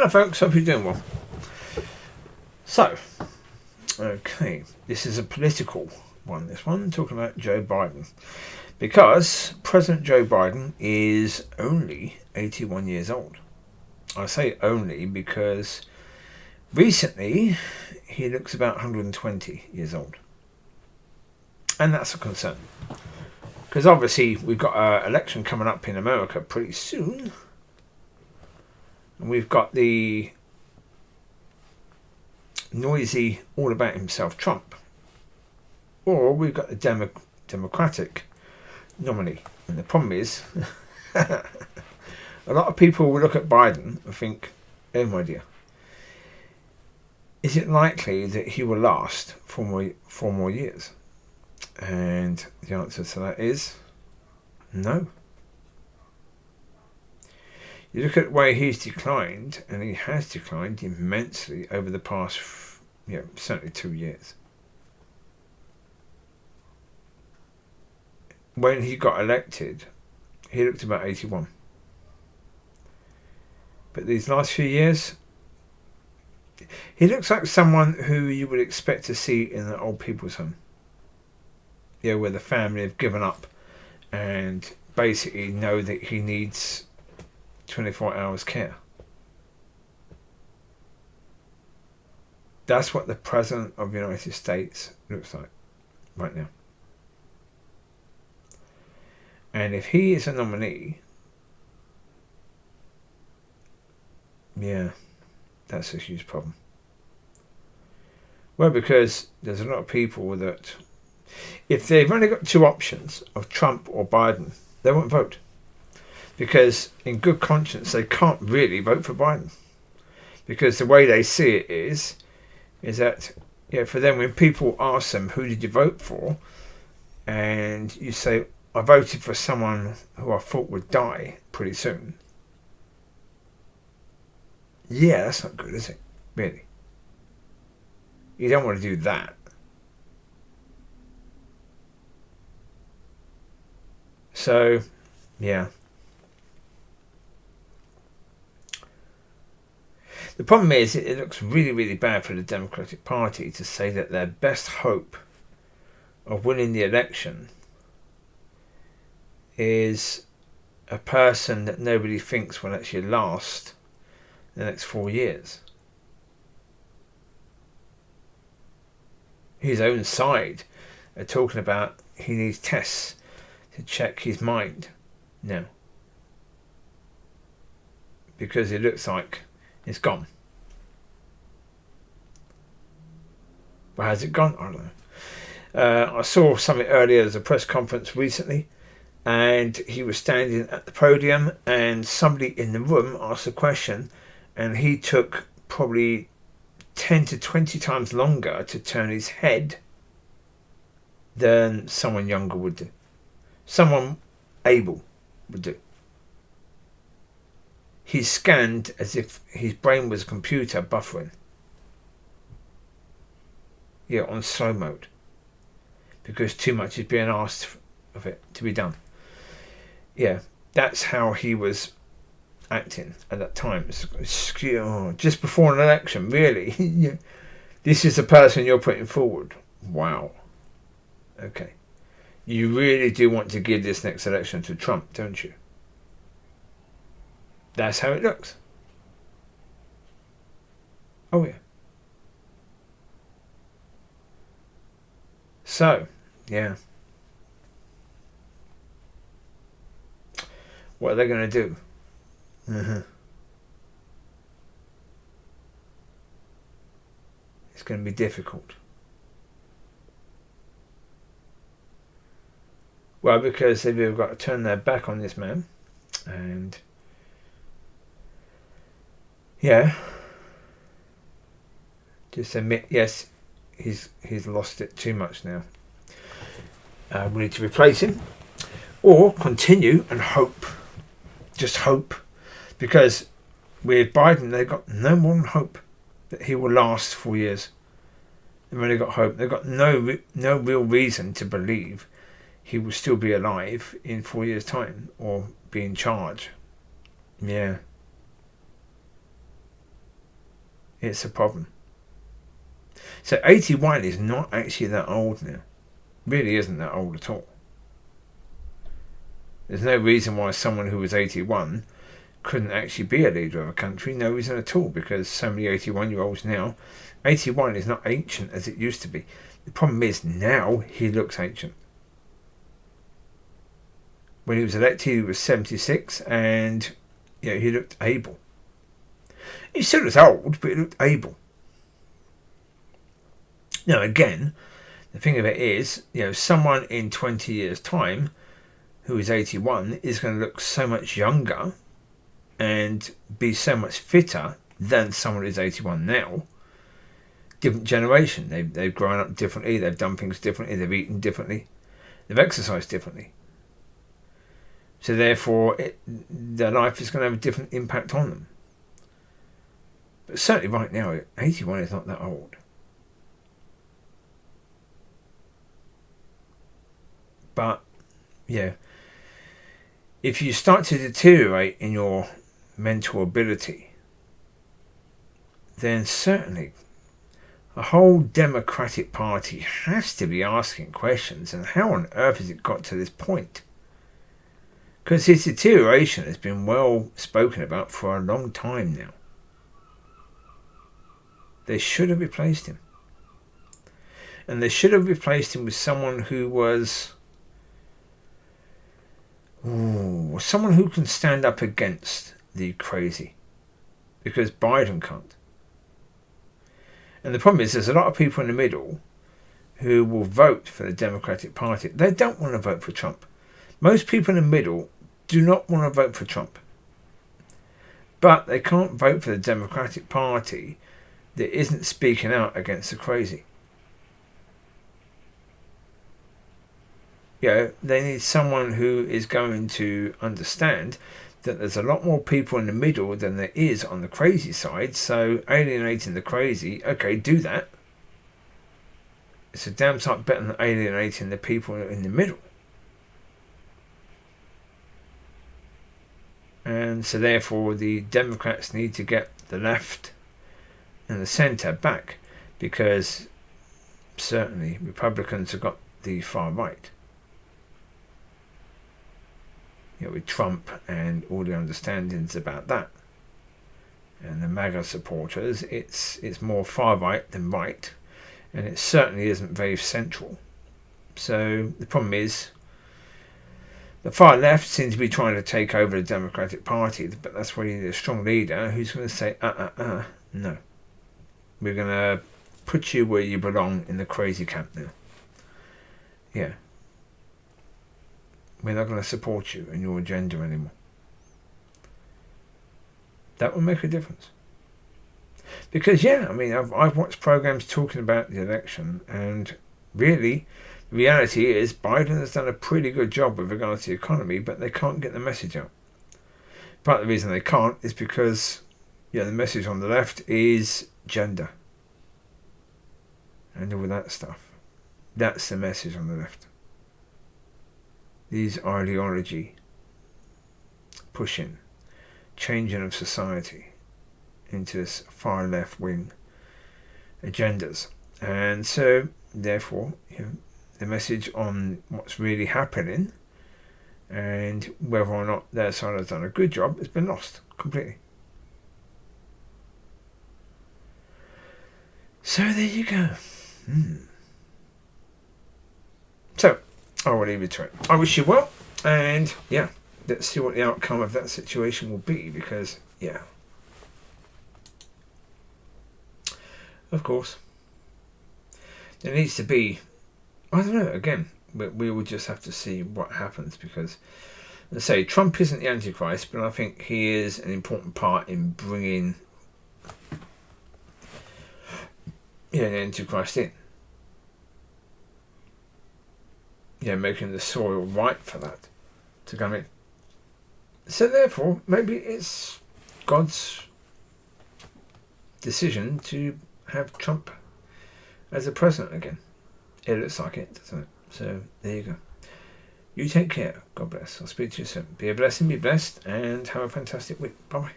Hello folks, hope you're doing well. So, okay, this is a political one, this one, talking about Joe Biden. Because President Joe Biden is only 81 years old. I say only because recently he looks about 120 years old. And that's a concern. Because obviously we've got an election coming up in America pretty soon. And we've got the noisy, all about himself Trump. Or we've got the Democratic nominee. And the problem is, a lot of people will look at Biden and think, oh my dear, is it likely that he will last 4 more years? And the answer to that is no. You look at the way he's declined, and he has declined immensely over the past, certainly 2 years. When he got elected, he looked about 81. But these last few years, he looks like someone who you would expect to see in an old people's home. Where the family have given up and basically know that he needs 24 hours care. That's what the President of the United States looks like right now. And if he is a nominee, that's a huge problem. Well, because there's a lot of people that, if they've only got two options of Trump or Biden, they won't vote. Because in good conscience, they can't really vote for Biden. Because the way they see it is that, for them, when people ask them, who did you vote for? And you say, I voted for someone who I thought would die pretty soon. Yeah, that's not good, is it? Really. You don't want to do that. So, yeah. The problem is, it looks really, really bad for the Democratic Party to say that their best hope of winning the election is a person that nobody thinks will actually last the next 4 years. His own side are talking about he needs tests to check his mind now. Because it looks like it's gone. But has it gone? I don't know. I saw something earlier as a press conference recently, and he was standing at the podium, and somebody in the room asked a question, and he took probably 10 to 20 times longer to turn his head than someone younger would do. Someone able would do. He scanned as if his brain was a computer buffering. On slow mode. Because too much is being asked of it to be done. That's how he was acting at that time. Just before an election, really. This is the person you're putting forward. Wow. Okay. You really do want to give this next election to Trump, don't you? That's how it looks. Oh, yeah. So, what are they going to do? It's going to be difficult. Well, because they've got to turn their back on this man, and just admit, yes, he's lost it too much now. We need to replace him, or continue and hope. Just hope, because with Biden, they've got no more than hope that he will last 4 years. They've only got hope. They've got no real reason to believe he will still be alive in 4 years' time or be in charge. It's a problem. So 81 is not actually that old now. Really isn't that old at all. There's no reason why someone who was 81 couldn't actually be a leader of a country. No reason at all, because so many 81-year-olds now. 81 is not ancient as it used to be. The problem is now he looks ancient. When he was elected, he was 76, and he looked able. He still was old, but he looked able. Now, again, the thing of it is, someone in 20 years' time who is 81 is going to look so much younger and be so much fitter than someone who's 81 now. Different generation. They've grown up differently. They've done things differently. They've eaten differently. They've exercised differently. So therefore, their life is going to have a different impact on them. But certainly right now, 81 is not that old. But, if you start to deteriorate in your mental ability, then certainly the whole Democratic Party has to be asking questions. And how on earth has it got to this point? Because his deterioration has been well spoken about for a long time now. They should have replaced him. And they should have replaced him with someone who was... someone who can stand up against the crazy. Because Biden can't. And the problem is there's a lot of people in the middle who will vote for the Democratic Party. They don't want to vote for Trump. Most people in the middle do not want to vote for Trump. But they can't vote for the Democratic Party that isn't speaking out against the crazy. They need someone who is going to understand that there's a lot more people in the middle than there is on the crazy side. So alienating the crazy, okay, do that. It's a damn sight better than alienating the people in the middle. And so therefore the Democrats need to get the left and the centre back, because certainly Republicans have got the far right. With Trump and all the understandings about that. And the MAGA supporters, it's more far right than right, and it certainly isn't very central. So the problem is the far left seems to be trying to take over the Democratic Party, but that's why you need a strong leader who's going to say, no. We're going to put you where you belong in the crazy camp now. We're not going to support you and your agenda anymore. That will make a difference. Because, I've watched programs talking about the election, and really, the reality is Biden has done a pretty good job with regards to the economy, but they can't get the message out. Part of the reason they can't is because, the message on the left is gender. And all that stuff. That's the message on the left. These ideology pushing, changing of society into this far left wing agendas. And so, therefore, the message on what's really happening and whether or not their side has done a good job has been lost completely. So there you go. So, I will leave it to it. I wish you well, and let's see what the outcome of that situation will be, because of course there needs to be, I don't know, again, we will just have to see what happens, because let's say Trump isn't the Antichrist, but I think he is an important part in bringing the Antichrist in. Making the soil right for that to come in. So therefore, maybe it's God's decision to have Trump as a president again. It looks like it, doesn't it? So there you go. You take care. God bless. I'll speak to you soon. Be a blessing, be blessed, and have a fantastic week. Bye-bye.